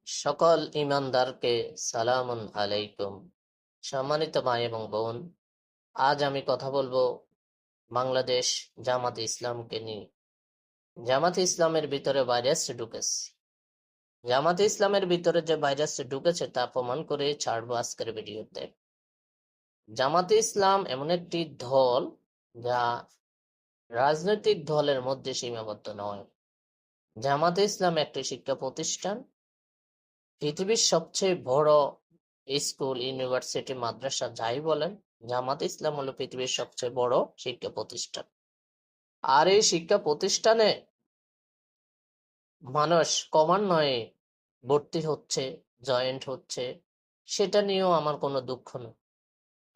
সকল ঈমানদারকে সালামুন আলাইকুম। সম্মানিত ভাই এবং বোন, আজ আমি কথা বলবো বাংলাদেশ জামাতে ইসলামকে নিয়ে। জামাতে ইসলামের ভিতরে ভাইরাস ঢুকেছে। জামাতে ইসলামের ভিতরে যে ভাইরাস ঢুকেছে তা প্রমাণ করে ছাড়বো আজকের ভিডিওতে। জামাতে ইসলাম এমন একটি দল যা রাজনৈতিক দলের মধ্যে সীমাবদ্ধ নয়। জামাতে ইসলাম একটি শিক্ষা প্রতিষ্ঠান, পৃথিবীর সবচেয়ে বড় স্কুল, ইউনিভার্সিটি, মাদ্রাসা যাই বলেন, জামাত ইসলাম হলো পৃথিবীর সবচেয়ে বড় শিক্ষা প্রতিষ্ঠান। আর এই শিক্ষা প্রতিষ্ঠানে মানুষ ক্রমান্বয়ে ভর্তি হচ্ছে, জয়েন্ট হচ্ছে, সেটা নিয়েও আমার কোনো দুঃখ নেই।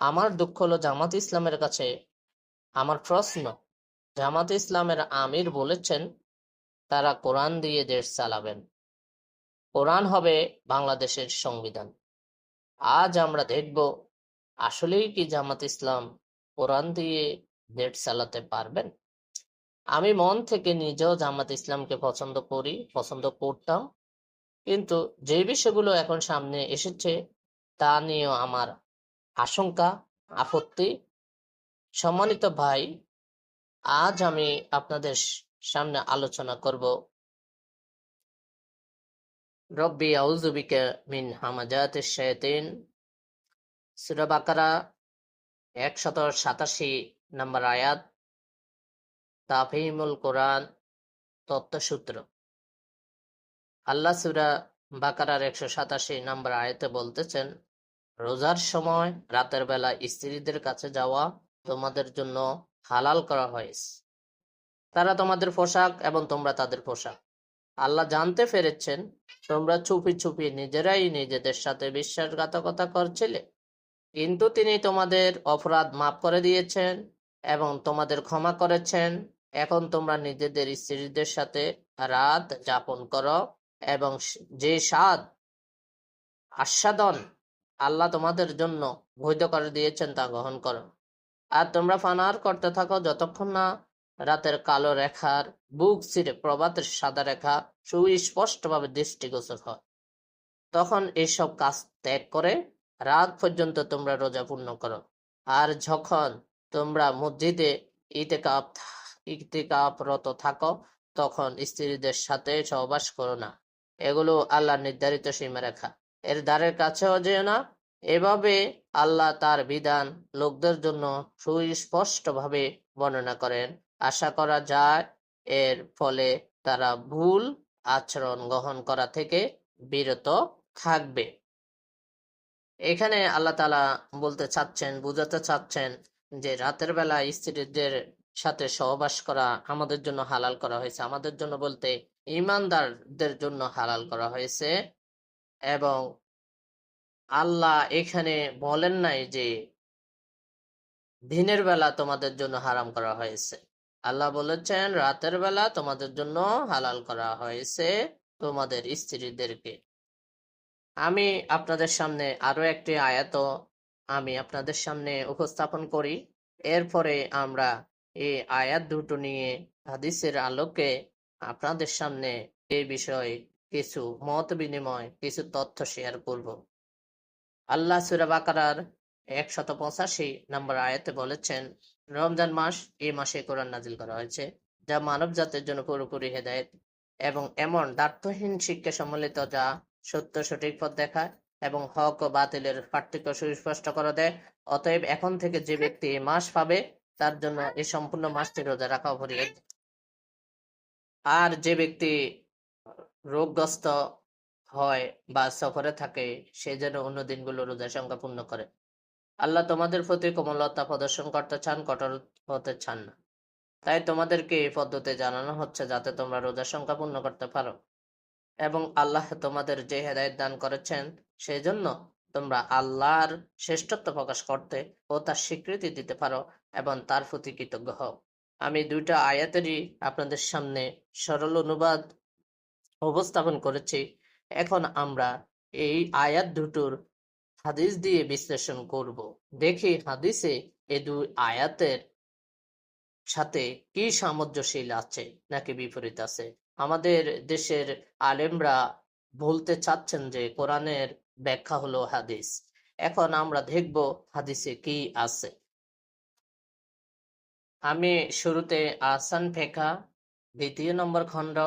আমার দুঃখ হলো জামাত ইসলামের কাছে আমার প্রশ্ন, জামাত ইসলামের আমির বলেছেন তারা কোরআন দিয়ে দেশ চালাবেন, কোরআন হবে বাংলাদেশের সংবিধান। আজ আমরা দেখব আসলেই কি জামাত ইসলাম কোরআন দিয়ে দেশ চালাতে পারবেন। আমি মন থেকে নিজেও জামাত ইসলামকে পছন্দ করতাম, কিন্তু যে বিষয়গুলো এখন সামনে এসেছে তা নিয়েও আমার আশঙ্কা, আপত্তি। সম্মানিত ভাই, আজ আমি আপনাদের সামনে আলোচনা করব রব্বি আউযু বিকা মিন হামাজাতিশ শায়াতিন, সূরা বাকারা 187 নম্বর আয়াত, তাফহিমুল কোরআন তত্ত্বসূত্র। আল্লাহ সূরা বাকারার 187 নম্বর আয়াতে বলতেছেন, রোজার সময় রাতের বেলা স্ত্রীদের কাছে যাওয়া তোমাদের জন্য হালাল করা হয়েছে। তারা তোমাদের পোশাক এবং তোমরা তাদের পোশাক। আল্লাহ জানতে পেরেছেন তোমরা চুপি চুপি নিজেরাই নিজেদের সাথে বিশ্বাসঘাতকতা করছিলে, কিন্তু তিনি তোমাদের অপরাধ মাফ করে দিয়েছেন এবং তোমাদের ক্ষমা করেছেন। এখন তোমরা নিজেদের স্ত্রীদের সাথে রাত যাপন করো এবং যে স্বাদ আস্বাদন আল্লাহ তোমাদের জন্য বৈধ করে দিয়েছেন তা গ্রহণ করো। আর তোমরা পানাহার করতে থাকো যতক্ষণ না রাতের কালো রেখার বুক ছিঁড়ে প্রভাতের সাদা রেখা সুস্পষ্টভাবে দৃষ্টিগোচর হয়। তখন এইসব কাজ ত্যাগ করে রাত পর্যন্ত তোমরা রোজা পূর্ণ করো। আর যখন তোমরা মসজিদে ইতিকাফরত থাকো তখন স্ত্রীদের সাথে সহবাস করো না। এগুলো আল্লাহর নির্ধারিত সীমারেখা, এর দ্বারের কাছেও যেও না। এভাবে আল্লাহ তার বিধান লোকদের জন্য সুস্পষ্টভাবে বর্ণনা করেন। আশা করা যায় এর ফলে তারা ভুল আচরণ গ্রহণ করা থেকে বিরত থাকবে। এখানে আল্লাহ তাআলা বুঝাতে চাচ্ছেন যে রাতের বেলা স্ত্রীদের সাথে সহবাস করা আমাদের জন্য হালাল করা হয়েছে। আমাদের জন্য বলতে ঈমানদারদের জন্য হালাল করা হয়েছে। এবং আল্লাহ এখানে বলেন নাই যে দিনের বেলা তোমাদের জন্য হারাম করা হয়েছে। আল্লাহ বলেছেন রাতের বেলা তোমাদের জন্য হালাল করা হয়েছে তোমাদের স্ত্রীদেরকে। আমি আপনাদের সামনে আরো একটি আয়াত আমি আপনাদের সামনে উপস্থাপন করি। এরপরে আমরা এই আয়াত দুটো নিয়ে হাদিসের আলোকে আপনাদের সামনে এই বিষয়ে কিছু মত বিনিময়, কিছু তথ্য শেয়ার করব। আল্লাহ সূরা বাকারার 185 নম্বর আয়াতে বলেছেন, রমজান মাস, এই মাসে কোরআন নাজিল করা হয়েছে যা মানব জাতির জন্য পুরোপুরি হেদায়েত এবং এমন দ্ব্যর্থহীন শিক্ষা সম্মিলিত যা সত্য সঠিক পথ দেখায় এবং হক ও বাতিলের পার্থক্য সুস্পষ্ট করে দেয়। অতএব এখন থেকে যে ব্যক্তি এই মাস পাবে তার জন্য এই সম্পূর্ণ মাসটি রোজা রাখা ফরজ। আর যে ব্যক্তি রোগগ্রস্ত হয় বা সফরে থাকে সে যেন অন্য দিনগুলো রোজা সংখ্যা পূর্ণ করে। আল্লাহ তোমাদের প্রতি কোমলতা প্রদর্শন করতে চান, কঠোর হতে চান না। তাই তোমাদেরকে এই পদ্ধতি জানানো হচ্ছে যাতে তোমরা রোজা সংখ্যা পূর্ণ করতে পারো এবং আল্লাহ তোমাদের যে হেদায়েত দান করেছেন সেই জন্য তোমরা আল্লাহর শ্রেষ্ঠত্ব প্রকাশ করতে ও তার স্বীকৃতি দিতে পারো এবং তার প্রতি কৃতজ্ঞ হও। আমি দুইটা আয়াতেরই আপনাদের সামনে সরল অনুবাদ উপস্থাপন করেছি। এখন আমরা এই আয়াত দুটোর হাদিস দিয়ে বিশ্লেষণ করব। দেখি হাদিসে এই দুই আয়াতের সাথে কি সামঞ্জস্যশীল আছে নাকি বিপরীত আছে। আমাদের দেশের আলেমরা বলতে চাচ্ছেন যে কোরআনের ব্যাখ্যা হলো হাদিস। এখন আমরা দেখব হাদিসে কি আছে। আমি শুরুতে আহসান ফেকা 2 নম্বর খণ্ড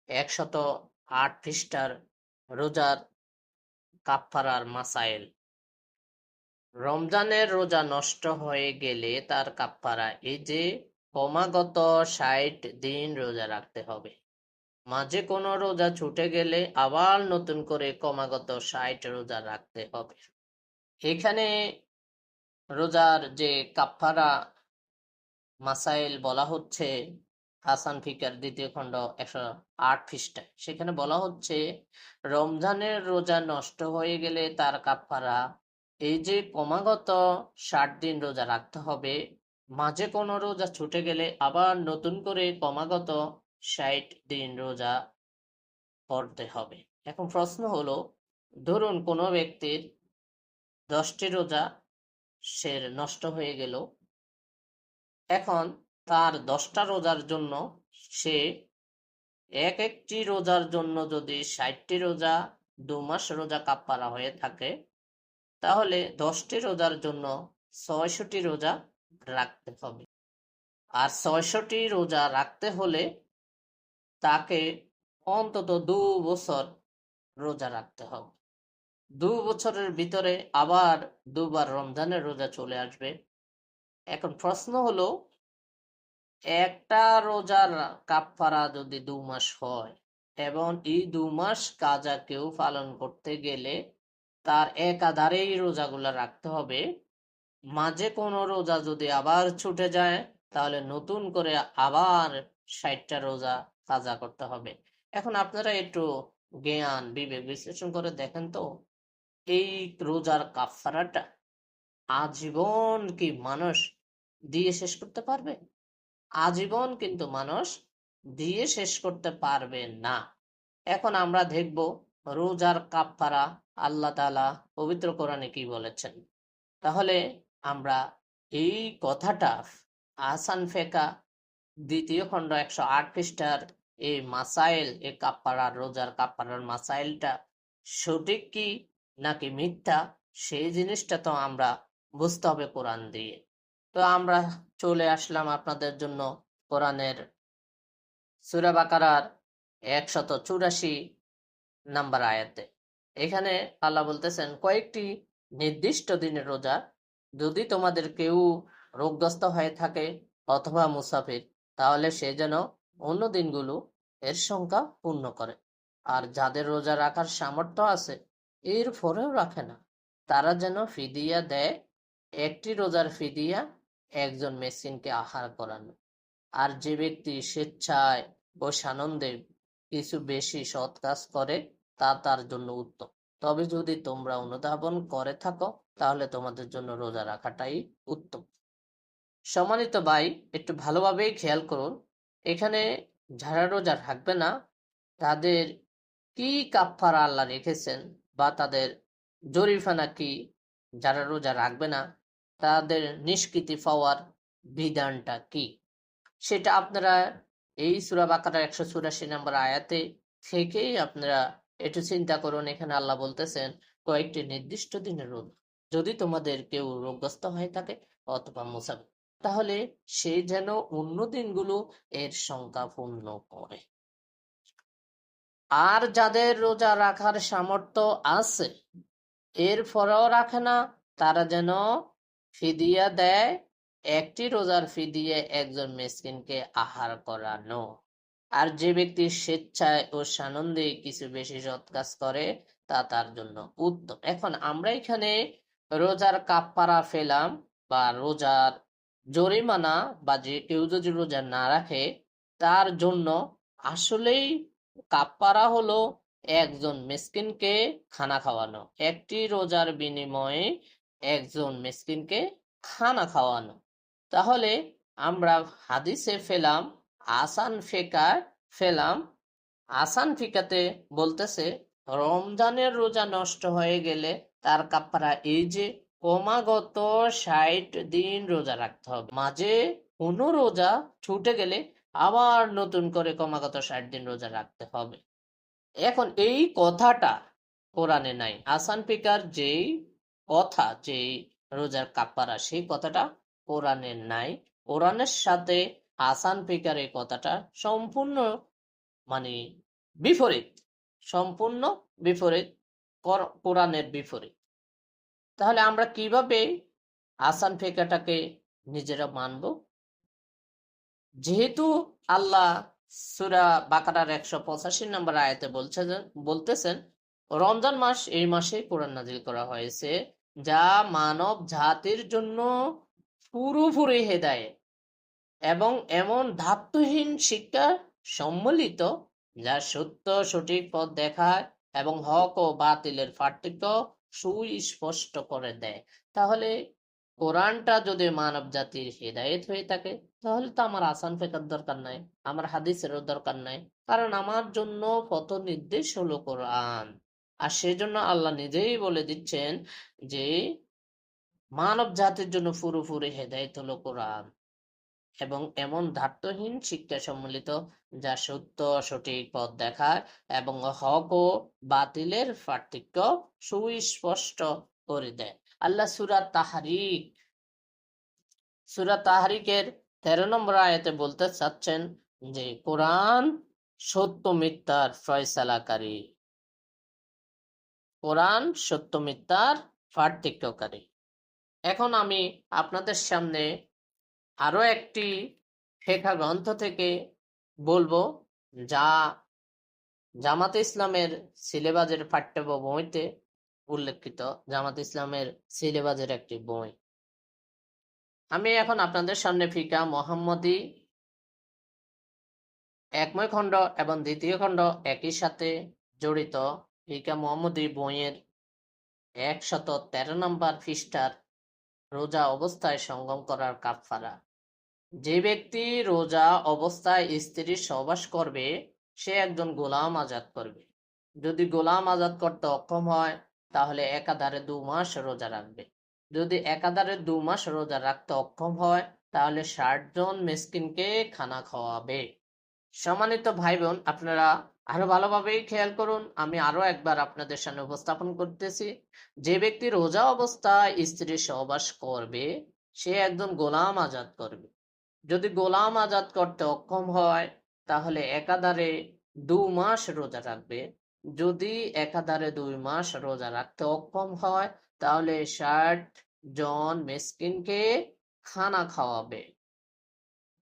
108 পৃষ্ঠার রোজার কাফফারার মাসাইল। রমজানের রোজা নষ্ট হয়ে গেলে তার কাফফারা এই যে ক্রমাগত 60 দিন রোজা রাখতে হবে। মাঝে কোনো রোজা ছুটে গেলে আবার নতুন করে ক্রমাগত 60 রোজা রাখতে হবে। এখানে রোজার যে কাফফারা মাসাইল বলা হচ্ছে হাসান ফিকার 2 খণ্ড 108 পৃষ্ঠায়, সেখানে বলা হচ্ছে রমজানের রোজা নষ্ট হয়ে গেলে তার কাফফারা এই যে ক্রমাগত 60 দিন রোজা রাখতে হবে। মাঝে কোনো রোজা ছুটে গেলে আবার নতুন করে ক্রমাগত 60 দিন রোজা করতে হবে। এখন প্রশ্ন হলো, ধরুন কোনো ব্যক্তির 10টি রোজা সে নষ্ট হয়ে গেল। এখন তার 10টা রোজার জন্য সে একটি রোজার জন্য যদি 60টি রোজা 2 মাস রোজা কাফফারা হয়ে থাকে, তাহলে 10টি রোজার জন্য 600টি রোজা রাখতে হবে। আর 600টি রোজা রাখতে হলে তাকে অন্তত 2 বছর রোজা রাখতে হবে। 2 বছরের ভিতরে আবার 2 বার রমজানের রোজা চলে আসবে। এখন প্রশ্ন হলো, একটা রোজার কাফফারা যদি 2 মাস হয় এবং এই 2 মাস কাজা কেউ পালন করতে গেলে তার একাধারেই রোজাগুলা রাখতে হবে। মাঝে কোনো রোজা যদি আবার ছুটে যায় তাহলে নতুন করে আবার 60টা রোজা কাজা করতে হবে। এখন আপনারা একটু জ্ঞান বিবেক বিশ্লেষণ করে দেখেন তো, এই রোজার কাফফারাটা আজীবন কি মানুষ দিয়ে শেষ করতে পারবে? আজীবন কিন্তু মানুষ দিয়ে শেষ করতে পারবে না। এখন আমরা দেখব রোজার কাফফারা আল্লাহ তাআলা পবিত্র কোরআনে কি বলেছেন। তাহলে আমরা এই কথাটা আহসান ফেকা 2 খণ্ড 108 পৃষ্ঠার এই মাসাইল, এই কাফফারার রোজার কাফফারার মাসাইলটা সঠিক কি নাকি মিথ্যা, সেই জিনিসটা তো আমরা বুঝতে হবে কোরআন দিয়ে। তো আমরা চলে আসলাম আপনাদের জন্য কোরআনের সূরা বাকারার 184 নাম্বার আয়াতে। এখানে আল্লাহ বলতেছেন, কয়েকটি নির্দিষ্ট দিনের রোজা, যদি তোমাদের কেউ রোগগ্রস্ত হয়ে থাকে অথবা মুসাফির, তাহলে সে যেন অন্য দিনগুলো এর সংখ্যা পূর্ণ করে। আর যাদের রোজা রাখার সামর্থ্য আছে এর পরেও রাখে না, তারা যেন ফিদিয়া দেয়। একটি রোজার ফিদিয়া একজন মিসকিনকে আহার করানো। আর যে ব্যক্তি স্বেচ্ছায় ও সানন্দে কিছু বেশি সৎ কাজ করে তা তার জন্য উত্তম। তবে যদি তোমরা অনুধাবন করে থাকো তাহলে তোমাদের জন্য রোজা রাখাটাই উত্তম। সম্মানিত ভাই, একটু ভালোভাবেই খেয়াল করুন, এখানে যারা রোজা রাখবে না তাদের কি কাফফারা আল্লাহ রেখেছেন বা তাদের জরিমানা কি, যারা রোজা রাখবে না তাদের নিষ্কৃতি পাওয়ার বিধানটা কি, সেটা আপনারা এই সূরা বাকারার 184 নম্বর আয়াতে থেকেই আপনারা একটু চিন্তা করুন। এখানে আল্লাহ বলতেছেন কয়েকটি নির্দিষ্ট দিনের রোজা, যদি তোমাদের কেউ রোগগ্রস্ত হয়ে থাকে অথবা মুসাফির, তাহলে সে যেন অন্য দিনগুলো এর সংখ্যা পূর্ণ করে। আর যাদের রোজা রাখার সামর্থ্য আছে এর পরেও রাখে না, তারা যেন ফিদিয়া দেয়। একটি রোজার ফিদিয়া একজন মিসকিনকে আহার করানো। আর যে ব্যক্তি স্বেচ্ছায় ও সানন্দে কিছু বেশি সৎ কাজ করে তা তার জন্য উত্তম। এখন আমরা এখানে রোজার কাফফারা পেলাম বা রোজার জরিমানা, বা যে কেউ যদি রোজা না রাখে তার জন্য আসলেই কাফফারা হলো একজন মিসকিনকে খানা খাওয়ানো। একটি রোজার বিনিময়ে একজন মিসকিনকে খানা খাওয়ানো। তাহলে আমরা হাদিসে পেলাম, আসান ফিকাতে বলতেছে রমজানের রোজা নষ্ট হয়ে গেলে তার কাফফারা এই যে ক্রমাগত 60 দিন রোজা রাখতে হবে। মাঝে কোনো রোজা ছুটে গেলে আবার নতুন করে ক্রমাগত 60 দিন রোজা রাখতে হবে। এখন এই কথাটা কোরআনে নাই। আসান ফিকার যেই কথা, যেই রোজার কাফারা, সেই কথাটা কোরআনে নাই। কোরআনের সাথে আসান ফিকার এই কথাটা সম্পূর্ণ মানে বিপরীত, সম্পূর্ণ বিপরীত, কোরআনের বিপরীত। তাহলে আমরা কিভাবে আসান ফিকারটাকে নিজেরা মানব? যেহেতু আল্লাহ সূরা বাকারার 185 নম্বর আয়াতে বলতেছেন রমজান মাস এই মাসে কোরআন নাজিল করা হয়েছে, যা মানব জাতির জন্য পুরোপুরি হেদায়েত এবং এমন ধাত্বহীন শিক্ষা সম্মিলিত, যা সত্য সঠিক পথ দেখায় এবং হক ও বাতিলের পার্থক্য সুস্পষ্ট করে দেয়। তাহলে কোরআনটা যদি মানব জাতির হেদায়েত হয়ে থাকে, তাহলে তো আমার আসান ফেকার দরকার নাই, আমার হাদিসেরও দরকার নাই, কারণ আমার জন্য পথ নির্দেশ হলো কোরআন। আর সেজন্য আল্লাহ নিজেই বলে দিচ্ছেন যে মানব জাতির জন্য পুরোপুরি হেদায়েত হলো কোরআন এবং এমন ধার্তহীন শিক্ষা সম্মিলিত, যা সত্য সঠিক পথ দেখায় এবং হক ও বাতিলের পার্থক্য সুস্পষ্ট করে দেয়। আল্লাহ সূরা তাহরিকের 13 নম্বর আয়াতে বলতে চাচ্ছেন যে কোরআন সত্য মিথ্যার ফয়সালাকারী, কোরআন সত্য মিথ্যার পার্থক্যকারী। এখন আমি আপনাদের সামনে আরো একটি ফিকহ গ্রন্থ থেকে বলবো, যা জামাতে ইসলামের সিলেবাসের পাঠ্য বইতে উল্লেখিত, জামাতে ইসলামের সিলেবাসের একটি বই। আমি এখন আপনাদের সামনে ফিকা মুহাম্মদী একময় খণ্ড এবং দ্বিতীয় খণ্ড একই সাথে জড়িত ফিকা মুহাম্মদী বইয়ের 113 নম্বর পৃষ্ঠার রোজা অবস্থায় সঙ্গম করার কাফারা। যে ব্যক্তি রোজা অবস্থায় স্ত্রীর সহবাস করবে, সে একজন গোলাম আজাদ করবে। যদি গোলাম আজাদ করতে অক্ষম হয়, তাহলে একাধারে 2 মাস রোজা রাখবে। যদি একাধারে 2 মাস রোজা রাখতে অক্ষম হয়, তাহলে 60 জন মিসকিনকে খানা খাওয়াবে। সম্মানিত ভাই বোন, আপনারা আরো ভালোভাবে খেয়াল করুন। আমি আরো একবার আপনাদের সামনে উপস্থাপন করতেছি। যে ব্যক্তি রোজা অবস্থায় স্ত্রীর সহবাস করবে, সে একজন গোলাম আজাদ করবে। যদি গোলাম আজাদ করতে অক্ষম হয়, তাহলে একাধারে 2 মাস রোজা রাখবে। যদি একাধারে 2 মাস রোজা রাখতে অক্ষম হয়, তাহলে 60 জন মিসকিনকে খানা খাওয়াবে।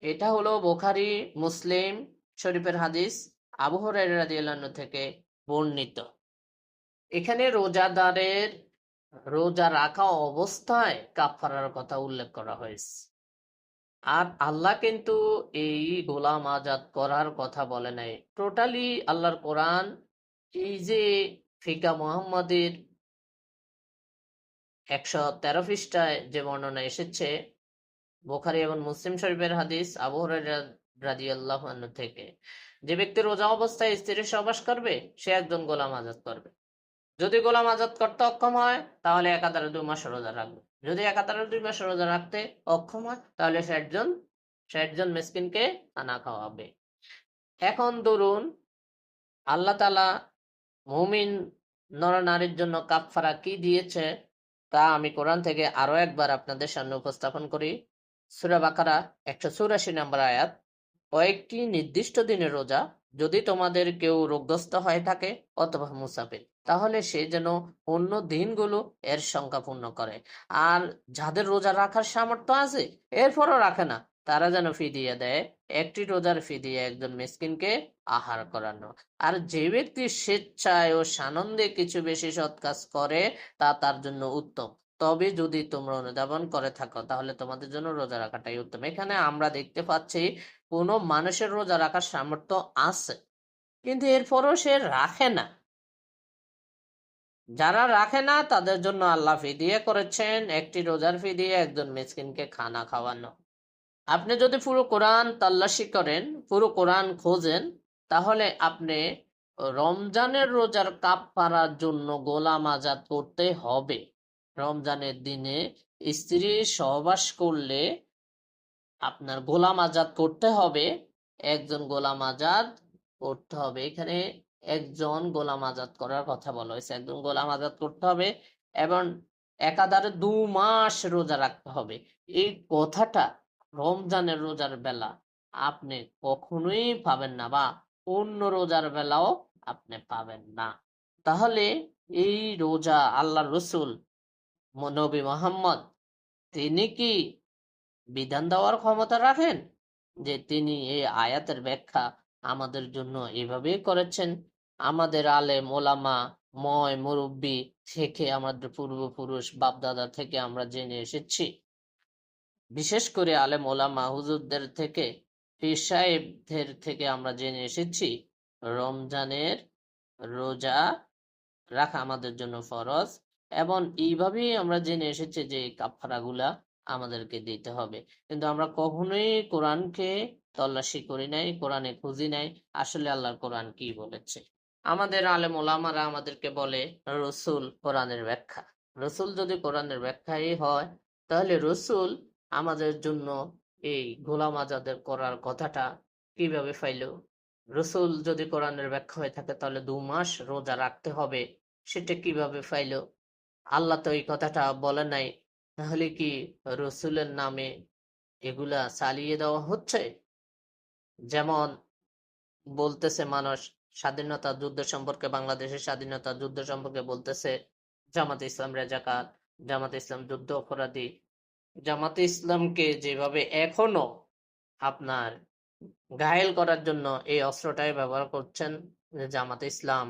এটা হলো বুখারী মুসলিম শরীফের হাদিস, আবু হুরায়রা রাদিয়াল্লাহু আনহু থেকে বর্ণিত। এখানে রোজাদারের রোজা রাখা অবস্থায় কাফারার কথা উল্লেখ করা হয়েছে। আর আল্লাহ কিন্তু এই গোলাম আজাদ করার কথা বলে নাই। টোটালি আল্লাহর কোরআন এই যে ফিকা মুহাম্মাদের 113 পৃষ্ঠায় যে বর্ণনা এসেছে বুখারী এবং মুসলিম শরীফের হাদিস আবু হুরায়রা রাদিয়াল্লাহু আনহু থেকে, যে ব্যক্তি রোজা অবস্থায় স্ত্রীর সহবাস করবে, সে একজন গোলাম আজাদ করবে। যদি গোলাম আজাদ করতে অক্ষম হয়, তাহলে একাধারে 2 মাস রোজা রাখবে। যদি একাধারে 2 মাস রোজা রাখতে অক্ষম হয়, তাহলে 60 জন মিসকিনকে খানা খাওয়াবে। এখন ধরুন আল্লাহ তাআলা মুমিন নরনারীর জন্য কাফফারা কি দিয়েছে, তা আমি কোরআন থেকে আরো একবার আপনাদের সামনে উপস্থাপন করি। সূরা বাকারা 184 নম্বর আয়াত, কয়েকটি নির্দিষ্ট দিনের রোজা, যদি তোমাদের কেউ রোগগ্রস্ত হয়ে থাকে অথবা মুসাফির, তাহলে সে যেন অন্য দিনগুলো এর সংখ্যা পূর্ণ করে। আর যাদের রোজা রাখার সামর্থ্য আছে এরপরও রাখে না, তারা যেন ফিদিয়া দেয়। একটি রোজার ফিদিয়া একজন মিসকিনকে আহার করানো। আর যে ব্যক্তি স্বেচ্ছায় ও সানন্দে কিছু বেশি সৎ কাজ করে, তা তার জন্য উত্তম। তবে যদি তোমরা অনুধাবন করে থাকো, তাহলে তোমাদের জন্য রোজা রাখাটাই উত্তম। এখানে আমরা দেখতে পাচ্ছি কোনো মানুষের রোজা রাখার সামর্থ্য আছে, কিন্তু এরপরও সে রাখে না। যারা রাখে না তাদের জন্য আল্লাহ ফিদিয়া করেছেন একটি রোজার ফিদিয়া একজন মিসকিনকে খানা খাওয়ানো। আপনি যদি পুরো কোরআন তাল্লাশি করেন, পুরো কোরআন খোঁজেন, তাহলে আপনি রমজানের রোজার কাফারার জন্য গোলাম আজাদ করতে হবে। রমজানের দিনে স্ত্রী সহবাস করলে আপনার গোলাম আজাদ করতে হবে, একজন গোলাম আজাদ করতে হবে। এখানে একজন গোলাম আজাদ করার কথা বলা হয়েছে, একজন গোলাম আজাদ করতে হবে এবং একাধারে 2 মাস রোজা রাখতে হবে। এই কথাটা রমজানের রোজার বেলা আপনি কখনোই পাবেন না, বা অন্য রোজার বেলাও আপনি পাবেন না। তাহলে এই রোজা আল্লাহ রসুল নবী মোহাম্মদ তিনি কি বিধান দেওয়ার ক্ষমতা রাখেন যে তিনি এই আয়াতের ব্যাখ্যা আমাদের জন্য এভাবেই করেছেন? আমাদের আলেম ওলামা ময় মুরব্বী থেকে, আমাদের পূর্বপুরুষ বাপদাদা থেকে আমরা জেনে এসেছি, বিশেষ করে আলেম ওলামা হুজুরদের থেকে, পীর সাহেবদের থেকে আমরা জেনে এসেছি রমজানের রোজা রাখা আমাদের জন্য ফরজ, এবং এইভাবেই আমরা জেনে এসেছি যে কাফারাগুলা আমাদেরকে দিতে হবে। কিন্তু আমরা কখনোই কোরআনকে তল্লাশি করি নাই, কোরআনে খুঁজি নাই আসলে আল্লাহর কোরআন কি বলেছে। আমাদের আলেম ওলামারা আমাদেরকে বলে রসুল কোরআনের ব্যাখ্যা। রসুল যদি কোরআনের ব্যাখ্যাই হয়, তাহলে রসুল আমাদের জন্য এই গোলাম আজাদের করার কথাটা কিভাবে পাইলো? রসুল যদি কোরআনের ব্যাখ্যা হয়ে থাকে তাহলে 2 মাস রোজা রাখতে হবে, সেটা কিভাবে পাইলো? আল্লাহ তো এই কথাটা বলে নাই। তাহলে কি রসুলের নামে এগুলা চালিয়ে দেওয়া হচ্ছে? যেমন বলতেছে মানুষ স্বাধীনতা যুদ্ধ সম্পর্কে, বাংলাদেশের স্বাধীনতা যুদ্ধ সম্পর্কে বলতেছে জামাতে ইসলাম রেজাকার, জামাতে ইসলাম যুদ্ধ অপরাধী। জামাতে ইসলামকে যেভাবে এখনো আপনার ঘায়েল করার জন্য এই অস্ত্রটাই ব্যবহার করছেন, যে জামাতে ইসলাম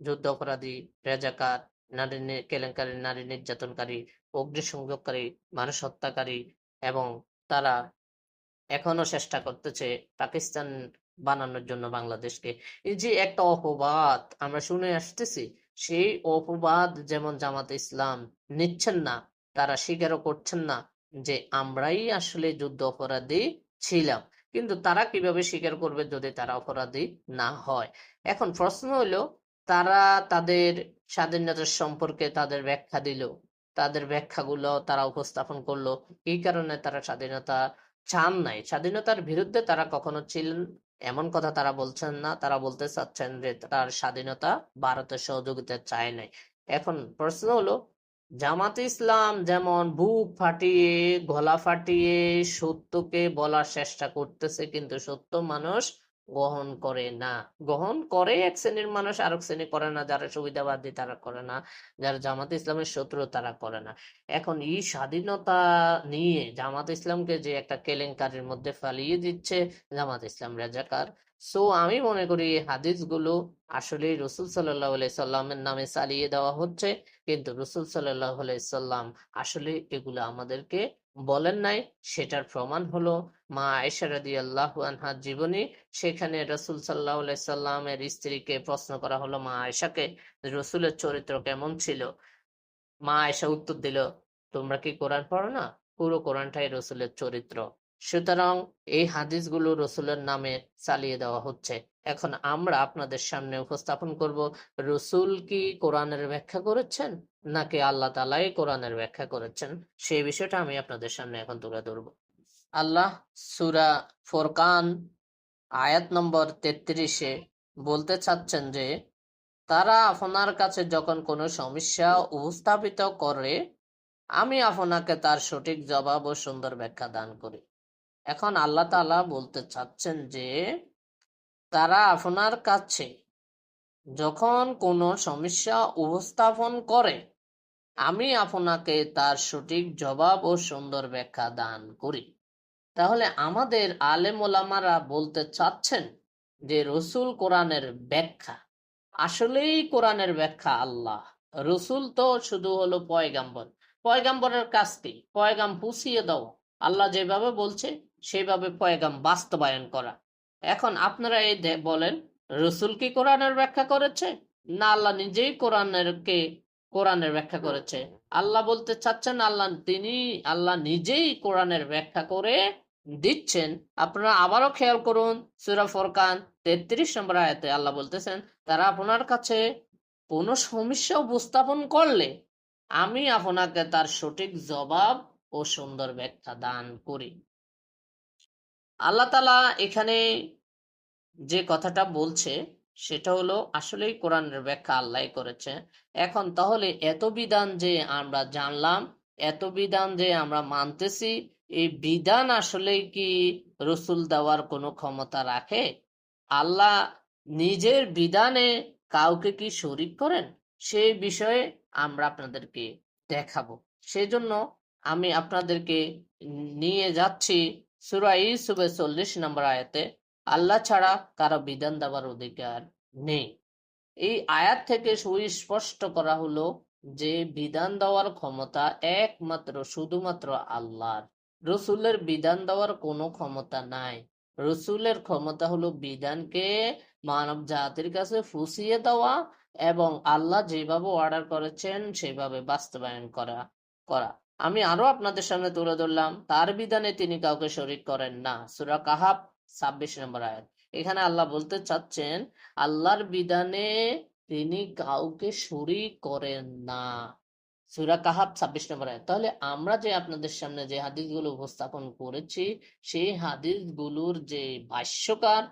যুদ্ধ অপরাধী, রেজাকার, নারী কেলেঙ্কারী, নারী নির্যাতনকারী, অগ্নিসংযোগকারী, মানুষ হত্যাকারী, এবং তারা এখনো চেষ্টা করতেছে পাকিস্তান বানানোর জন্য বাংলাদেশকে। এই যে একটা অপবাদ আমরা শুনে আসতেছি, সেই অপবাদ যেমন জামাতে ইসলাম নিচ্ছেন না, তারা স্বীকারও করছেন না যে আমরাই আসলে যুদ্ধ অপরাধী ছিলাম। কিন্তু তারা কিভাবে স্বীকার করবে যদি তারা অপরাধী না হয়? এখন প্রশ্ন হলো, তারা তাদের স্বাধীনতার সম্পর্কে তাদের ব্যাখ্যা দিল, তাদের ব্যাখ্যাগুলো তারা উপস্থাপন করলো, এই কারণে তারা স্বাধীনতা চান নাই, স্বাধীনতার বিরুদ্ধে তারা কখনো ছিলেন এমন কথা তারা বলছেন না। তারা বলতে চাচ্ছেন যে তার স্বাধীনতা ভারতের সহযোগিতা চায় নাই। এখন প্রশ্ন হলো, জামাতে ইসলাম যেমন বুক ফাটিয়ে গলা ফাটিয়ে সত্যকে বলার চেষ্টা করতেছে, কিন্তু সত্য মানুষ গ্রহণ করে না। গ্রহণ করে এক শ্রেণীর মানুষ, আরেক শ্রেণী করে না। যারা সুবিধাবাদী তারা করে না, যারা জামাতে ইসলামের শত্রু তারা করে না। এখন এই স্বাধীনতা নিয়ে জামাত ইসলামকে যে একটা কেলেঙ্কারির মধ্যে ফালিয়ে দিচ্ছে জামাত ইসলাম রাজাকার। সো আমি মনে করি এই হাদিসগুলো আসলে রসুল সাল্লাহ সাল্লামের নামে চালিয়ে দেওয়া হচ্ছে, কিন্তু রসুল সাল্লাহ সাল্লাম আসলে এগুলো আমাদেরকে বলেন নাই। সেটার প্রমাণ হলো মা আয়েশা রাদিয়াল্লাহু আনহার জীবনী। সেখানে রসুল সাল্লাহ সাল্লামের স্ত্রীকে প্রশ্ন করা হলো, মা আয়েশাকে, রসুলের চরিত্র কেমন ছিল? মা আয়েশা উত্তর দিল, তোমরা কি কোরআন পড়ো না? পুরো কোরআনটাই রসুলের চরিত্র। সুতরাং এই হাদিসগুলো রসুলের নামে চালিয়ে দেওয়া হচ্ছে। এখন আমরা আপনাদের সামনে উপস্থাপন করব, রসুল কি কোরআনের ব্যাখ্যা করেছেন নাকি আল্লাহ তাআলাই কোরআনের ব্যাখ্যা করেছেন, সেই বিষয়টা আমি আপনাদের সামনে এখন তুলে ধরব। আল্লাহ সূরা ফুরকান আয়াত নম্বর 33-এ বলতে চাচ্ছেন যে তারা আপনার কাছে যখন কোনো সমস্যা উপস্থাপিত করে, আমি আপনাকে তার সঠিক জবাব ও সুন্দর ব্যাখ্যা দান করি। এখন আল্লাহ তাআলা বলতে চাচ্ছেন যে তারা আপনার কাছে যখন কোনো সমস্যা উপস্থাপন করে, আমি আপনাকে তার সঠিক জবাব ও সুন্দর ব্যাখ্যা দান করি। তাহলে আমাদের আলেম ওলামারা বলতে চাচ্ছেন যে রসুল কোরআনের ব্যাখ্যা, আসলেই কোরআনের ব্যাখ্যা আল্লাহ। রসুল তো শুধু হলো পয়গাম্বর। পয়গাম্বরের কাজ কি? পয়গাম পুষিয়ে দাও, আল্লাহ যেভাবে বলছে সেভাবে পয়গাম বাস্তবায়ন করা। এখন আপনারা এই বলেন, রসুল কি কোরআনের ব্যাখ্যা করেছে না আল্লাহ নিজেই কোরআনের ব্যাখ্যা করেছে? আল্লাহ বলতে চাচ্ছেন আল্লাহ নিজেই কোরআনের ব্যাখ্যা করে দিচ্ছেন। আপনারা আবারও খেয়াল করুন, সূরা ফুরকান 33 নম্বর আয়াতে আল্লাহ বলতেছেন, তারা আপনার কাছে কোনো সমস্যা উপস্থাপন করলে আমি আপনাকে তার সঠিক জবাব ও সুন্দর ব্যাখ্যা দান করি। আল্লাহ তাআলা এখানে যে কথাটা বলছে সেটা হলো আসলেই কোরআনের ব্যাখ্যা আল্লাহ করেছে। এখন তাহলে এত বিধান যে আমরা জানলাম, এত বিধান যে আমরা মানতেছি, এই বিধান আসলেই কি রসুল দেওয়ার কোনো ক্ষমতা রাখে? আল্লাহ নিজের বিধানে কাউকে কি শরিক করেন? সেই বিষয়ে আমরা আপনাদেরকে দেখাবো। সেজন্য আমি আপনাদেরকে নিয়ে যাচ্ছি সূরা ইউসুফের 40 নম্বর আয়াতে। আল্লাহ ছাড়া কারো বিধান দেওয়ার অধিকার নেই। এই আয়াত থেকে সুস্পষ্ট করা হলো যে বিধান দেওয়ার ক্ষমতা একমাত্র শুধুমাত্র আল্লাহর। রসুলের বিধান দেওয়ার কোনো ক্ষমতা নাই। রসুলের ক্ষমতা হলো বিধানকে মানব জাতির কাছে ফুসিয়ে দেওয়া এবং আল্লাহ যেভাবে অর্ডার করেছেন সেভাবে বাস্তবায়ন করা করা আমি আরো আপনাদের সামনে তুলে ধরলাম তার বিধানে তিনি কাউকে শরিক করেন না। সূরা কাহাফ 26 নম্বর আয়াত। এখানে আল্লাহ বলতে চাচ্ছেন আল্লাহর বিধানে তিনি কাউকে শরিক করেন না। সূরা কাহাফ 26 নম্বর আয়াত। তাহলে আমরা যে আপনাদের সামনে যে হাদিসগুলো উপস্থাপন করেছি সেই হাদিসগুলোর যে ভাষ্যকার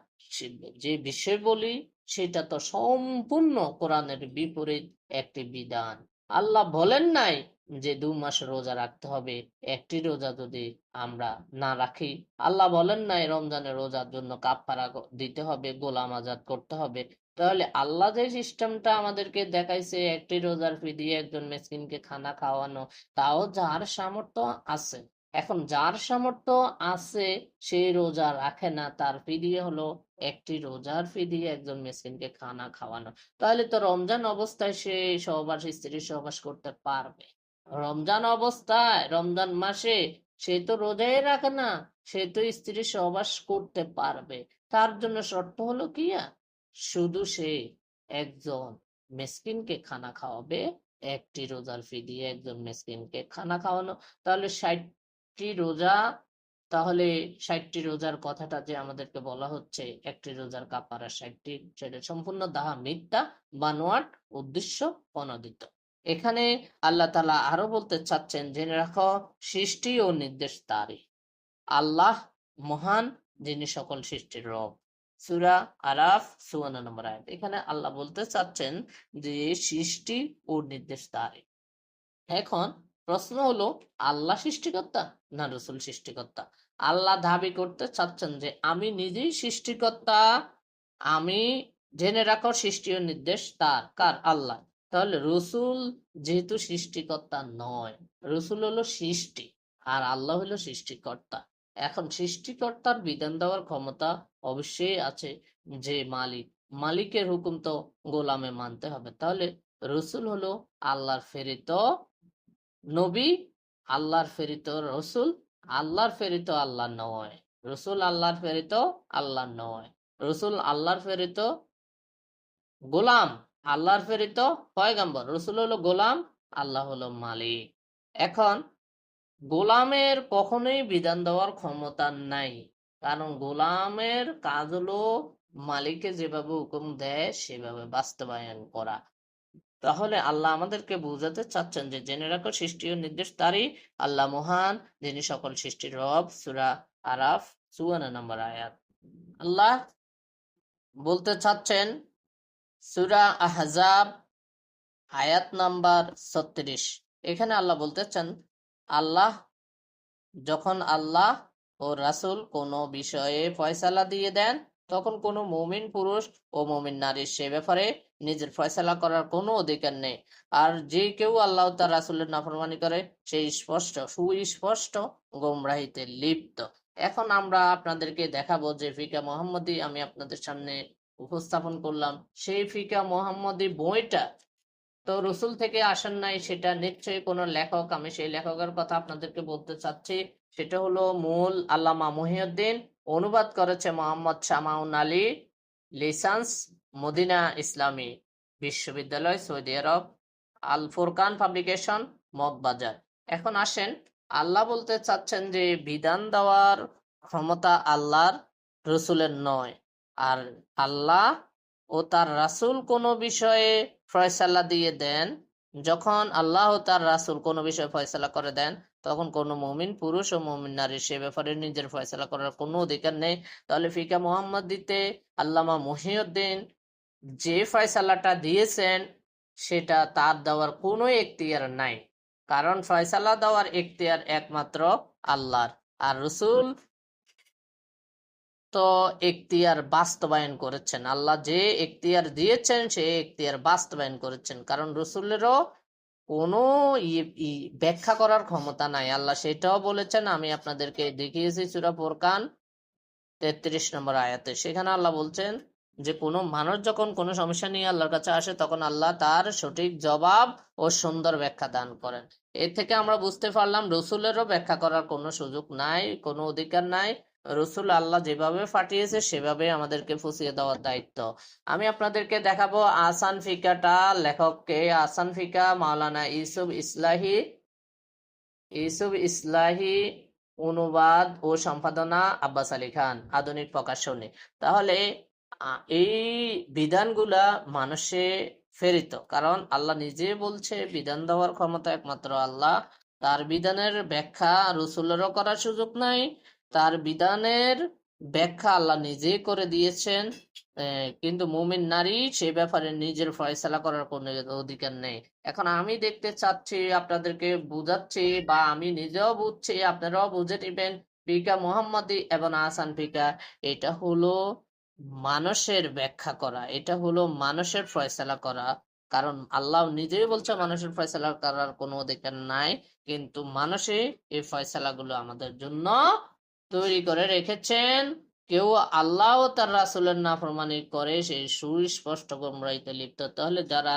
যে বিষয় বলি সেটা তো সম্পূর্ণ কোরআনের বিপরীত একটি বিধান। আল্লাহ বলেন নাই যে 2 মাস রোজা রাখতে হবে একটি রোজা যদি আমরা না রাখি। আল্লাহ বলেন নাই রমজানের রোজার জন্য কাফারা দিতে হবে, গোলাম আজাদ করতে হবে। তাহলে আল্লাহ যে সিস্টেমটা আমাদেরকে দেখাইছে একটি রোজার ফি দিয়ে একজন মিসকিনকে খানা খাওয়ানো, তাও যার সামর্থ্য আছে। এখন যার সামর্থ্য আছে সে রোজা রাখে না, তার ফি দিয়ে হলো একটি রোজার ফি দিয়ে একজন মিসকিনকে খানা খাওয়ানো। তাহলে তো রমজান অবস্থায় সে সহবাস স্ত্রী সহবাস করতে পারবে। রমজান অবস্থায় রমজান মাসে সে তো রোজাই রাখে না, সে তো স্ত্রী সহবাস করতে পারবে। তার জন্য শর্ত হলো কি, শুধু সে একজন মিসকিনকে খানা খাওয়াবে, একটি রোজার ফি দিয়ে একজন মিসকিনকে খানা খাওয়ানো। তাহলে 60টি রোজা, তাহলে 60টি রোজার কথাটা যে আমাদেরকে বলা হচ্ছে একটি রোজার কাফারা 60টি, সেটা সম্পূর্ণ দাহা মিথ্যা, বানোয়াট, উদ্দেশ্য প্রণোদিত। এখানে আল্লাহ তাআলা আরো বলতে চাচ্ছেন জেনে রাখো সৃষ্টি ও নির্দেশ তারই। আল্লাহ মহান, যিনি সকল সৃষ্টির রব। সূরা আরাফ 54 নম্বর আয়াত। এখানে আল্লাহ বলতে চাচ্ছেন যে সৃষ্টি ও নির্দেশ তারই। এখন প্রশ্ন হলো আল্লাহ সৃষ্টিকর্তা না রসুল সৃষ্টিকর্তা? আল্লাহ দাবি করতে চাচ্ছেন যে আমি নিজেই সৃষ্টিকর্তা। আমি জেনে রাখো সৃষ্টি ও নির্দেশ তার, কার? আল্লাহ। তাহলে রসুল যেহেতু সৃষ্টিকর্তা নয়, রসুল হলো সৃষ্টি আর আল্লাহ হলো সৃষ্টিকর্তা। এখন সৃষ্টিকর্তার বিধান দেওয়ার ক্ষমতা অবশ্যই আছে যে মালিক, মালিকের হুকুম তো গোলামে মানতে হবে। তাহলে রসুল হলো আল্লাহর প্রেরিত নবী, আল্লাহর প্রেরিত রসুল। আল্লাহর প্রেরিত আল্লাহ নয়, রসুল আল্লাহর প্রেরিত আল্লাহ নয়। রসুল আল্লাহর প্রেরিত গোলাম, আল্লাহর প্রেরিত পয়গম্বর। রসুল হলো গোলাম, আল্লাহ হলো মালিক। এখন গোলামের কখনোই বিধান দেওয়ার ক্ষমতা নাই, কারণ গোলামের কাজ হলো মালিককে যেভাবে হুকুম দেয় সেভাবে বাস্তবায়ন করা। তাহলে আল্লাহ আমাদেরকে বুঝাতে চাচ্ছেন যে জেনে রাখো সৃষ্টি ও নির্দেশ তারই। আল্লাহ মহান, যিনি সকল সৃষ্টির রব। সূরা আরাফ 54 নম্বর আয়াত। আল্লাহ বলতে চাচ্ছেন সূরা আহজাব আয়াত নাম্বার 36। এখানে আল্লাহ বলতে চান যখন আল্লাহ ও রাসূল কোনো বিষয়ে ফয়সালা দিয়ে দেন তখন কোনো মুমিন পুরুষ ও মুমিন নারীর সে ব্যাপারে নিজের ফয়সালা করার কোনো অধিকার নেই। আর যে কেউ আল্লাহ তার রাসূলের নাফরমানি করে সে সুস্পষ্ট গোমরাহিতে লিপ্ত। এখন আমরা আপনাদেরকে দেখাবো যে ফিকা মুহাম্মদী আমি আপনাদের সামনে উপস্থাপন করলাম, সেই ফিকা মুহাম্মদী বইটা তো রসুল থেকে আসেন নাই, সেটা নিশ্চয়ই কোনো লেখক, আমি সেই লেখকের কথা আপনাদেরকে বলতে চাচ্ছি। সেটা হলো মূল আল্লামা মহিউদ্দিন, অনুবাদ করেছে মোহাম্মদ শামাউন আলী, লিসান্স মদিনা ইসলামী বিশ্ববিদ্যালয়, সৌদি আরব, আল ফুরকান পাবলিকেশন, মগবাজার। এখন আসেন, আল্লাহ বলতে চাচ্ছেন যে বিধান দেওয়ার ক্ষমতা আল্লাহর, রসুলের নয়। আর আল্লাহ ও তার রাসূল কোনো বিষয়ে ফয়সালা দিয়ে দেন, যখন আল্লাহ ও তার রাসূল কোনো বিষয়ে ফয়সালা করে দেন তখন কোনো মুমিন পুরুষ ও মুমিন নারী সে ব্যাপারে নিজের ফয়সালা করার কোনো অধিকার নেই। তাহলে ফিকা মুহাম্মদীতে আল্লামা মহিউদ্দিন যে ফয়সালাটা দিয়েছেন সেটা তার দেওয়ার কোনো এখতিয়ার নাই, কারণ ফয়সালা দেওয়ার এখতিয়ার একমাত্র আল্লাহর। আর রসুল তো এখতিয়ার বাস্তবায়ন করেছেন, আল্লাহ যে এখতিয়ার দিয়েছেন সে এখতিয়ার বাস্তবায়ন করেছেন, কারণ রসুলেরও কোনো ব্যাখ্যা করার ক্ষমতা নাই। আল্লাহ সেটাও বলেছেন, আমি আপনাদেরকে দেখিয়েছি সূরা ফুরকান 33 নম্বর আয়াতে। সেখানে আল্লাহ বলছেন যে কোনো মানুষ যখন কোনো সমস্যা নিয়ে আল্লাহর কাছে আসে তখন আল্লাহ তার সঠিক জবাব ও সুন্দর ব্যাখ্যা দান করেন। এর থেকে আমরা বুঝতে পারলাম রসুলেরও ব্যাখ্যা করার কোনো সুযোগ নাই, কোনো অধিকার নাই। রসুল আল্লাহ যেভাবে পাঠিয়েছে সেভাবে আমাদেরকে ফুসিয়ে দেওয়ার দায়িত্ব। আমি আপনাদেরকে দেখাবো আসান ফিকাটা। লেখককে আসান ফিকা মাওলানা ইউসুফ ইসলাহি, অনুবাদ ও সম্পাদনা আব্বাস আলী খান, আধুনিক প্রকাশনী। তাহলে এই বিধানগুলা মানুষে ফেরিত, কারণ আল্লাহ নিজে বলছে বিধান দেওয়ার ক্ষমতা একমাত্র আল্লাহ। তার বিধানের ব্যাখ্যা রসুলেরও করার সুযোগ নাই, তার বিধানের ব্যাখ্যা আল্লাহ নিজেই করে দিয়েছেন। কিন্তু মুমিন নারী সে ব্যাপারে নিজের ফয়সালা করার কোনো অধিকার নেই। এখন আমি দেখতে চাচ্ছি, আপনাদেরকে বুঝাচ্ছি, বা আমি নিজেও বুঝছি, আপনারাও বুঝে নেবেন। ফিকা মুহাম্মাদি এবং আহসান ফিকা, এটা হলো মানুষের ব্যাখ্যা করা, এটা হলো মানুষের ফয়সালা করা। কারণ আল্লাহ নিজেই বলছে মানুষের ফয়সালা করার কোনো অধিকার নাই, কিন্তু মানুষে এই ফয়সালাগুলো আমাদের জন্য তৈরি করে রেখেছেন। কেউ আল্লাহ ও তার রাসূলের নাফরমানি করে সেই সুস্পষ্ট গোমরাহিতে লিপ্ত। তাহলে যারা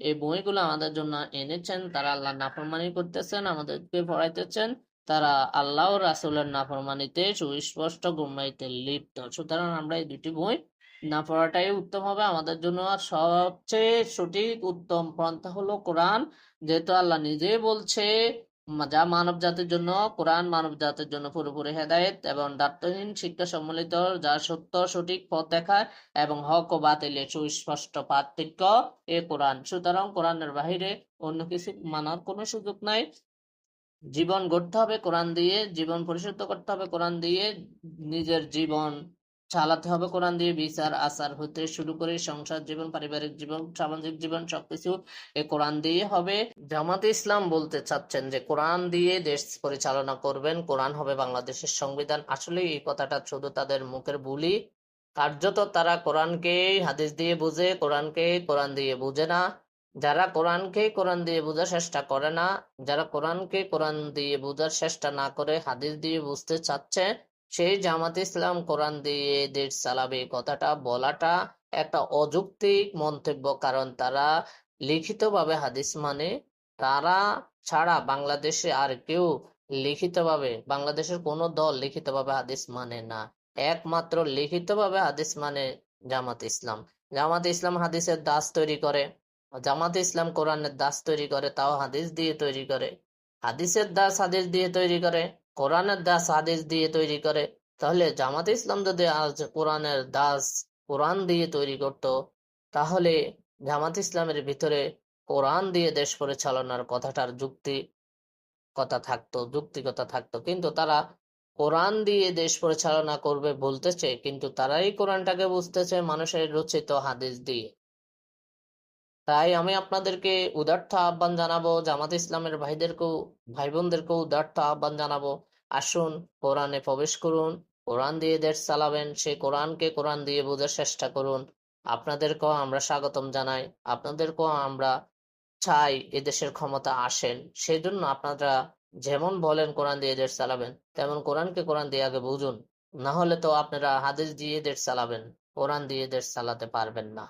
এই বইগুলো আমাদের জন্য এনেছেন তারা আল্লাহ নাফরমানি করতেছেন, আমাদেরকে পড়াইতেছেন, তারা আল্লাহ ও রাসূলের নাফরমানিতে সুস্পষ্ট গোমরাহিতে লিপ্ত। সুতরাং আমরা এই দুটি বই না পড়াটাই উত্তম হবে আমাদের জন্য। আর সবচেয়ে সঠিক উত্তম পন্থা হলো কোরআন, যেহেতু আল্লাহ নিজেই বলছে যা মানব জাতির জন্য, কোরআন মানব জাতির জন্য পুরোপুরি হেদায়েত এবং দ্ব্যর্থহীন শিক্ষা সম্মিলিত, যা সত্য সঠিক পথ দেখায় এবং হক ও বাতিলের সুস্পষ্ট পার্থক্য এ কোরআন। সুতরাং কোরআনের বাহিরে অন্য কিছু মানার কোনো সুযোগ নাই। জীবন গড়তে হবে কোরআন দিয়ে, জীবন পরিশুদ্ধ করতে হবে কোরআন দিয়ে, নিজের জীবন চালাতে হবে কোরআন দিয়ে। বিচার আচার হতে শুরু করে সংসার জীবন, পারিবারিক জীবন, সামাজিক জীবন সবকিছু এ কোরআন দিয়ে হবে। জামাতে ইসলাম বলতে চাচ্ছেন যে কোরআন দিয়ে দেশ পরিচালনা করবেন, কোরআন হবে বাংলাদেশের সংবিধান। আসলে এই কথাটা শুধু তাদের মুখের বুলি, কার্যত তারা কোরআনকে হাদিস দিয়ে বুঝে, কোরআনকে কোরআন দিয়ে বুঝে না। যারা কোরআনকে কোরআন দিয়ে বোঝার চেষ্টা করে না, যারা কোরআনকে কোরআন দিয়ে বোঝার চেষ্টা না করে হাদিস দিয়ে বুঝতে চাচ্ছে, সেই জামাত ইসলাম কোরআন দিয়ে দেশ চালাবে কথাটা বলাটা একটা অযৌক্তিক মন্তব্য। কারণ তারা লিখিতভাবে হাদিস মানে, তারা ছাড়া বাংলাদেশে আর কেউ লিখিতভাবে, বাংলাদেশের কোনো দল লিখিতভাবে হাদিস মানে না। একমাত্র লিখিতভাবে হাদিস মানে জামাত ইসলাম। জামাত ইসলাম হাদিসের দাস তৈরি করে, জামাতে ইসলাম কোরআনের দাস তৈরি করে, তাও হাদিস দিয়ে তৈরি করে। হাদিসের দাস হাদিস দিয়ে তৈরি করে, কোরআনের দাস হাদিস দিয়ে তৈরি করে। তাহলে জামাতে ইসলাম যদি আজ কোরআনের দাস কোরআন দিয়ে তৈরি করত, তাহলে জামাত ইসলামের ভিতরে কোরআন দিয়ে দেশ পরিচালনার কথাটার যুক্তিকতা থাকতো। কিন্তু তারা কোরআন দিয়ে দেশ পরিচালনা করবে বলতেছে, কিন্তু তারাই কোরআনটাকে বুঝতেছে মানুষের রচিত হাদিস দিয়ে। তাই আমি আপনাদেরকে উদার্ত আহ্বান জানাবো, জামাত ইসলামের ভাই বোনদেরকেও উদার্ত আহ্বান জানাবো, আসুন কোরআনে প্রবেশ করুন, কোরআন দিয়ে দেশ চালাবেন, সে কোরআনকে কোরআন দিয়ে বোঝার চেষ্টা করুন। আপনাদেরকেও আমরা স্বাগতম জানাই, আপনাদেরকেও আমরা চাই এদেশের ক্ষমতা আসেন। সেই জন্য আপনারা যেমন বলেন কোরআন দিয়ে দেশ চালাবেন, তেমন কোরআনকে কোরআন দিয়ে আগে বুঝুন। না হলে তো আপনারা হাদিস দিয়ে দেশ চালাবেন, কোরআন দিয়ে দেশ চালাতে পারবেন না।